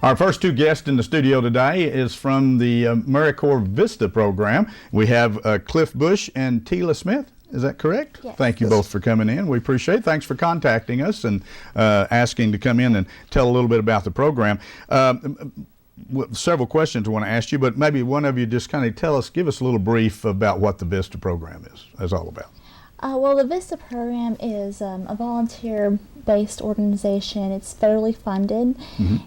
Our first two guests in the studio today is from the AmeriCorps VISTA program. We have Cliff Bush and Tila Smith. Is that correct? Yes. Thank you both for coming in. We appreciate it. Thanks for contacting us and asking to come in and tell a little bit about the program. Several questions I want to ask you, but maybe one of you just kind of give us a little brief about what the VISTA program is all about. Well, the VISTA program is a volunteer-based organization. It's federally funded,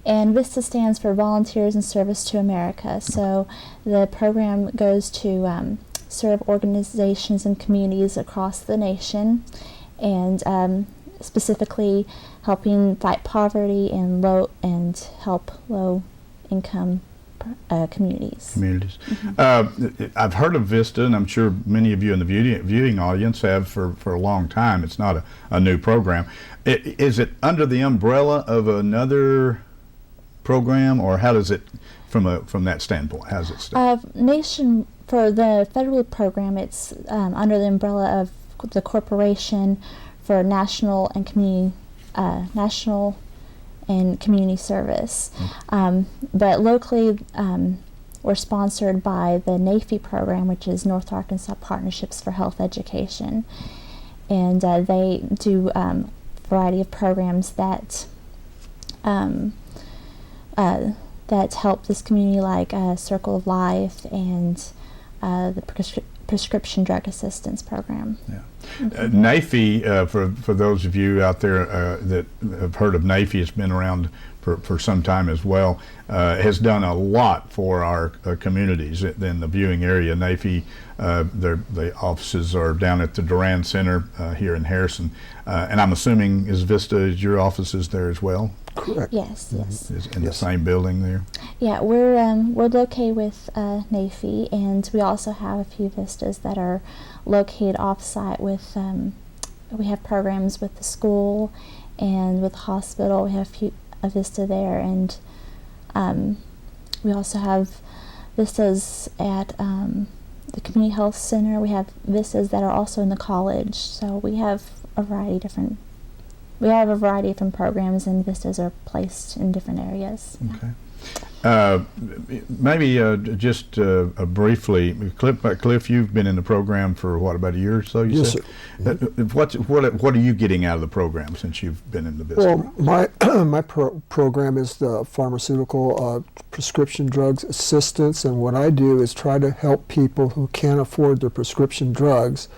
and VISTA stands for Volunteers in Service to America. So the program goes to serve organizations and communities across the nation, and specifically helping fight poverty and help low-income communities. I've heard of VISTA, and I'm sure many of you in the viewing audience have for a long time. It's not a new program. Is it under the umbrella of another program, or how does it, from that standpoint, how does it stand? For the federal program, it's under the umbrella of the Corporation for National and Community Service. But locally, we're sponsored by the NAFE program, which is North Arkansas Partnerships for Health Education. And they do a variety of programs that help this community, like Circle of Life and the Prescription Drug Assistance Program. Yeah. NAFE, for those of you out there that have heard of NAFE, it's been around for some time as well, has done a lot for our communities in the viewing area. NAFE, the offices are down at the Duran Center here in Harrison, and I'm assuming is your offices there as well? Correct. Yes, yes. In the same building there? Yeah, we're located with NAFE, and we also have a few VISTAs that are located off-site with, we have programs with the school and with the hospital. We have a VISTA there, and we also have VISTAs at the Community Health Center. We have VISTAs that are also in the college, so we have a variety of different programs, and VISTAs are placed in different areas. Okay. Maybe just briefly, Cliff, you've been in the program for about a year or so, you said? Yes, sir. What are you getting out of the program since you've been in the VISTA? Well, my program is the pharmaceutical prescription drugs assistance, and what I do is try to help people who can't afford their prescription drugs.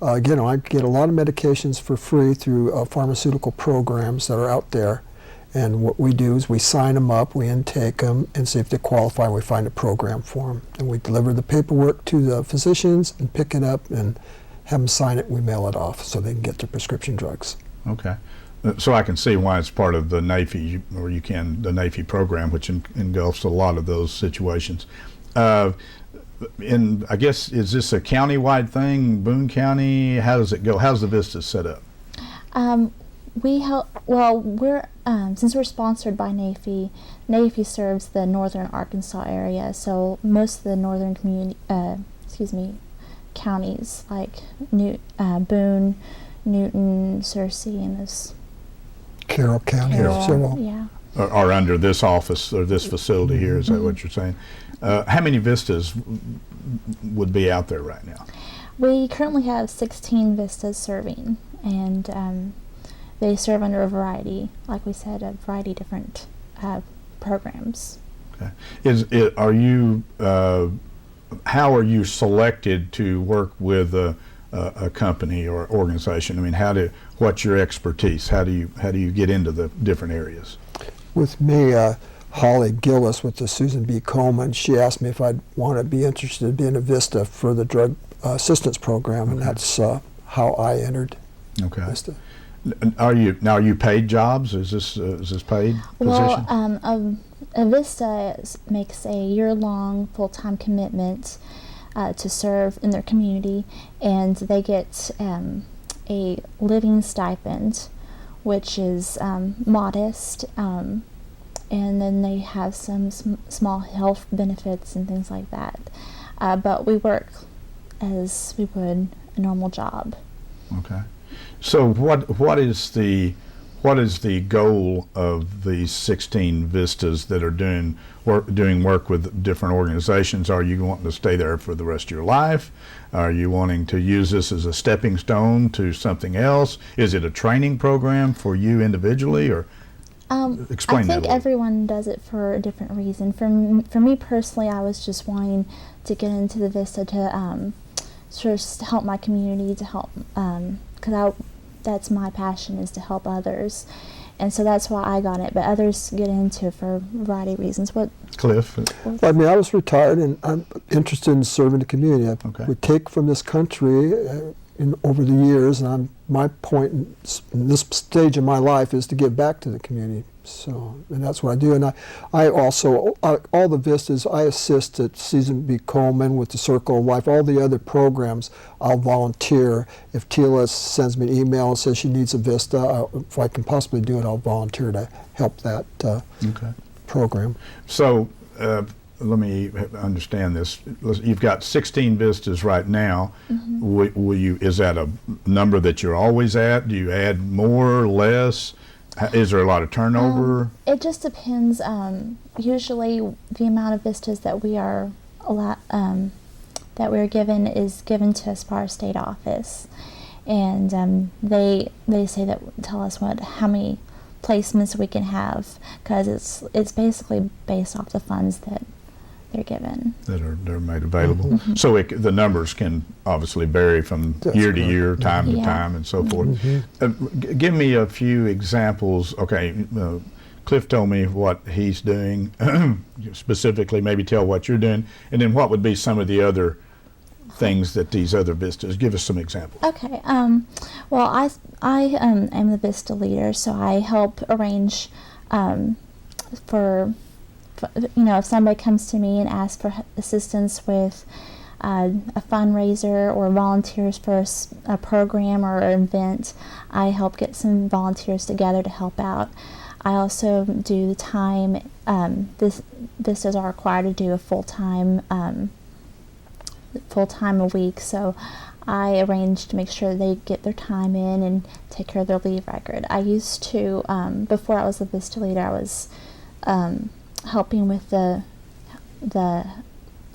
Again, I get a lot of medications for free through pharmaceutical programs that are out there. And what we do is we sign them up, we intake them, and see if they qualify. We find a program for them. And we deliver the paperwork to the physicians and pick it up and have them sign it. We mail it off so they can get their prescription drugs. Okay. So I can see why it's part of the NAFE, the NAFE program, which engulfs a lot of those situations. I guess, is this a county-wide thing, Boone County? How does it go? How's the VISTA set up? We help. Well, since we're sponsored by NAFE, NAFE serves the northern Arkansas area. So most of the northern counties like Boone, Newton, Searcy, and this. Carroll County. Yeah. Are under this office or this facility here? Is that what you're saying? How many VISTAs would be out there right now? We currently have 16 VISTAs serving, and they serve under a variety, like we said, a variety of different programs. Okay. How are you selected to work with a company or organization? I mean, what's your expertise? How do you get into the different areas? With me, Holly Gillis with the Susan B. Coleman, she asked me if I'd want to be interested in being a VISTA for the drug assistance program, and that's how I entered VISTA. Are you paid jobs? Is this paid position? Well, a VISTA makes a year-long full-time commitment to serve in their community, and they get a living stipend, which is modest, and then they have some small health benefits and things like that. But we work as we would a normal job. Okay. So what is the What is the goal of these 16 VISTAs that are doing work with different organizations? Are you wanting to stay there for the rest of your life? Are you wanting to use this as a stepping stone to something else? Is it a training program for you individually, or explain that? I think everyone does it for a different reason. For me personally, I was just wanting to get into the VISTA to sort of help my community, to help, because that's my passion, is to help others, and so that's why I got it. But others get into it for a variety of reasons. What, Cliff? I mean, I was retired, and I'm interested in serving the community. Okay. We take from this country over the years, and my point in this stage of my life is to give back to the community. So, and that's what I do. And I also, all the VISTAs, I assist at Season B. Coleman with the Circle of Life, all the other programs, I'll volunteer. If TLS sends me an email and says she needs a VISTA, if I can possibly do it, I'll volunteer to help that program. So, let me understand this. You've got 16 VISTAs right now. Mm-hmm. Is that a number that you're always at? Do you add more, less? Is there a lot of turnover? It just depends. Usually, the amount of VISTAs that we are given is given to us by our state office, and they tell us how many placements we can have, because it's basically based off the funds that they're given. They're made available. Mm-hmm. So the numbers can obviously vary from year to year, time to time, and so forth. Mm-hmm. Give me a few examples. Okay, Cliff told me what he's doing, specifically, maybe tell what you're doing, and then what would be some of the other things that these other VISTAs, give us some examples. Okay, well, I am the VISTA leader, so I help arrange for if somebody comes to me and asks for assistance with a fundraiser or volunteers for a program or an event, I help get some volunteers together to help out. I also do the time. VISTAs are required to do a full-time a week, so I arrange to make sure they get their time in and take care of their leave record. I used to, before I was the VISTA leader, I was helping with the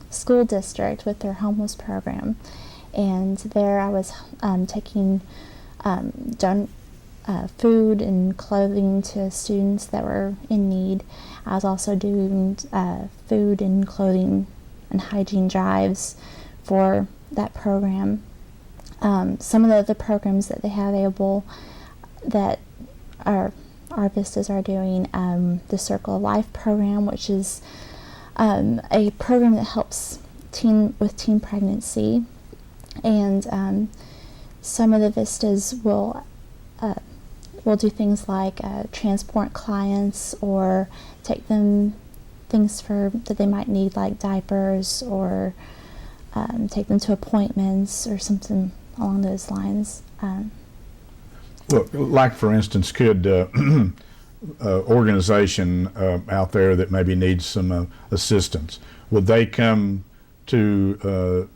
school district with their homeless program, and there I was taking food and clothing to students that were in need. I was also doing food and clothing and hygiene drives for that program. Some of the other programs that they have available that our VISTAs are doing, the Circle of Life program, which is a program that helps with teen pregnancy, and some of the VISTAs will do things like transport clients or take them things that they might need, like diapers, or take them to appointments or something along those lines. Well, like for instance, could organization out there that maybe needs some assistance, would they come to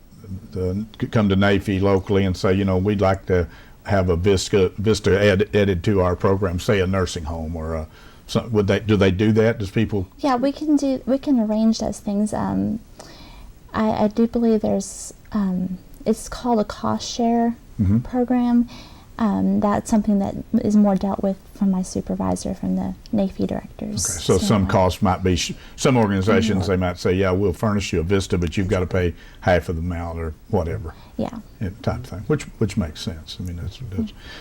NAFE locally and say, we'd like to have a VISTA added to our program, say a nursing home or do they do that? Does people? Yeah, we can arrange those things. I do believe there's it's called a cost share program. That's something that is more dealt with from my supervisor, from the NAFE directors. Okay, so some costs might be, some organizations, they might say, yeah, we'll furnish you a VISTA, but you've got to pay half of the amount or whatever. Yeah. Type of thing, which makes sense. I mean, that's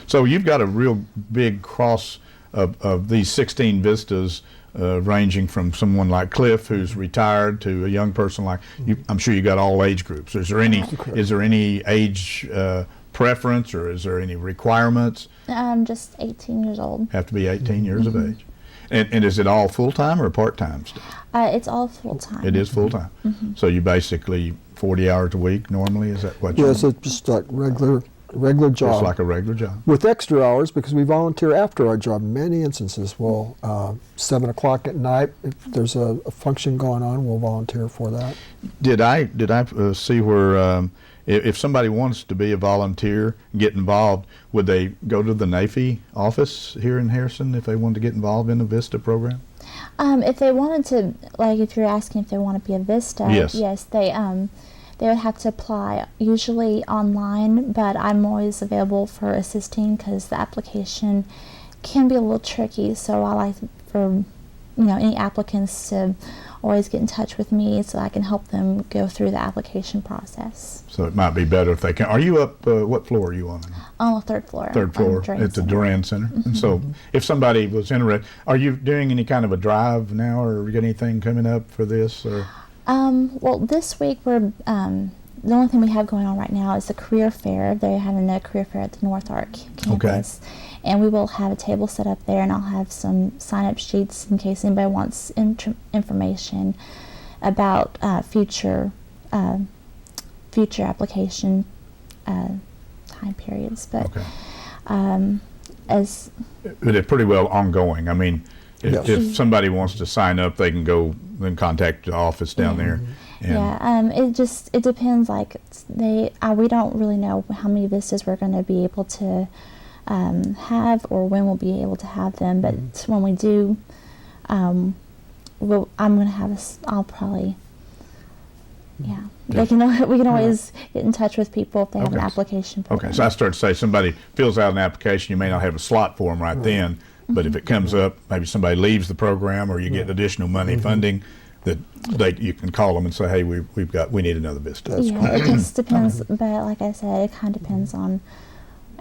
so you've got a real big cross of these 16 VISTAs, ranging from someone like Cliff, who's retired, to a young person like you. I'm sure you got all age groups. Is there any age preference, or is there any requirements? Just 18 years old. Have to be 18 years of age. And is it all full-time or part-time stuff? It's all full-time. It is full-time. So you basically 40 hours a week normally? Is that what you? Yes, it's just like regular job. Just like a regular job. With extra hours, because we volunteer after our job. In many instances, we'll 7 o'clock at night, if there's a function going on, we'll volunteer for that. Did I see where if somebody wants to be a volunteer, get involved, would they go to the NAFI office here in Harrison if they wanted to get involved in the VISTA program? If they wanted to, like if you're asking if they want to be a VISTA, Yes. They would have to apply, usually online, but I'm always available for assisting because the application can be a little tricky, so I like for any applicants to always get in touch with me so I can help them go through the application process. So it might be better if they can. Are you up, what floor are you on? On the third floor. Third floor at the Duran Center. And so if somebody was interested, are you doing any kind of a drive now, or you got anything coming up for this? Or? Well, this week we're the only thing we have going on right now is the career fair. They're having a career fair at the North Arc campus, and we will have a table set up there, and I'll have some sign-up sheets in case anybody wants information about future application time periods. But But it's pretty well ongoing. I mean, Yes. if somebody wants to sign up, they can go and contact the office down there. And it depends. Like we don't really know how many vistas we're going to be able to have or when we'll be able to have them. But when we do, I'm going to have I'll probably. Yeah, we can always get in touch with people if they have an application. Okay, so I start to say somebody fills out an application, you may not have a slot for them right then, but if it comes up, maybe somebody leaves the program or you get additional money funding, that you can call them and say, hey, we need another VISTA. It just depends, but like I said, it kind of depends on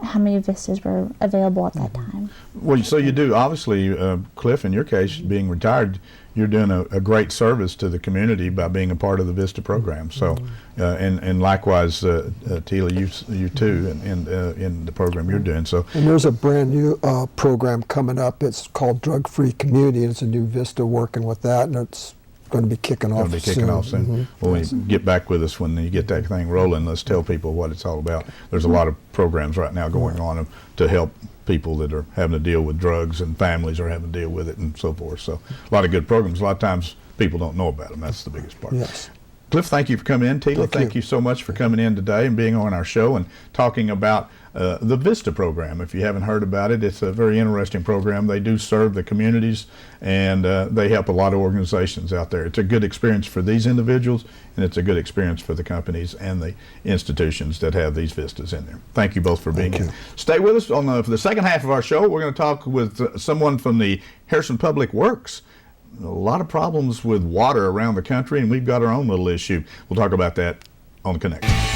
how many vistas were available at that time. Well, so you do, obviously, Cliff, in your case, being retired, you're doing a great service to the community by being a part of the VISTA program. So, and likewise, Tila, you too, in the program you're doing. So, and there's a brand new program coming up. It's called Drug Free Community, and it's a new VISTA working with that, and it's going to be kicking off soon. Well, when you get back with us when you get that thing rolling, let's tell people what it's all about. There's a lot of programs right now going on to help people that are having to deal with drugs, and families are having to deal with it, and so forth. So a lot of good programs. A lot of times people don't know about them. That's the biggest part. Yes. Cliff, thank you for coming in. Tila, thank you so much for coming in today and being on our show and talking about the VISTA program. If you haven't heard about it, it's a very interesting program. They do serve the communities, and they help a lot of organizations out there. It's a good experience for these individuals, and it's a good experience for the companies and the institutions that have these VISTAs in there. Thank you both for being here. Stay with us for the second half of our show. We're going to talk with someone from the Harrison Public Works. A lot of problems with water around the country, and we've got our own little issue. We'll talk about that on The Connection.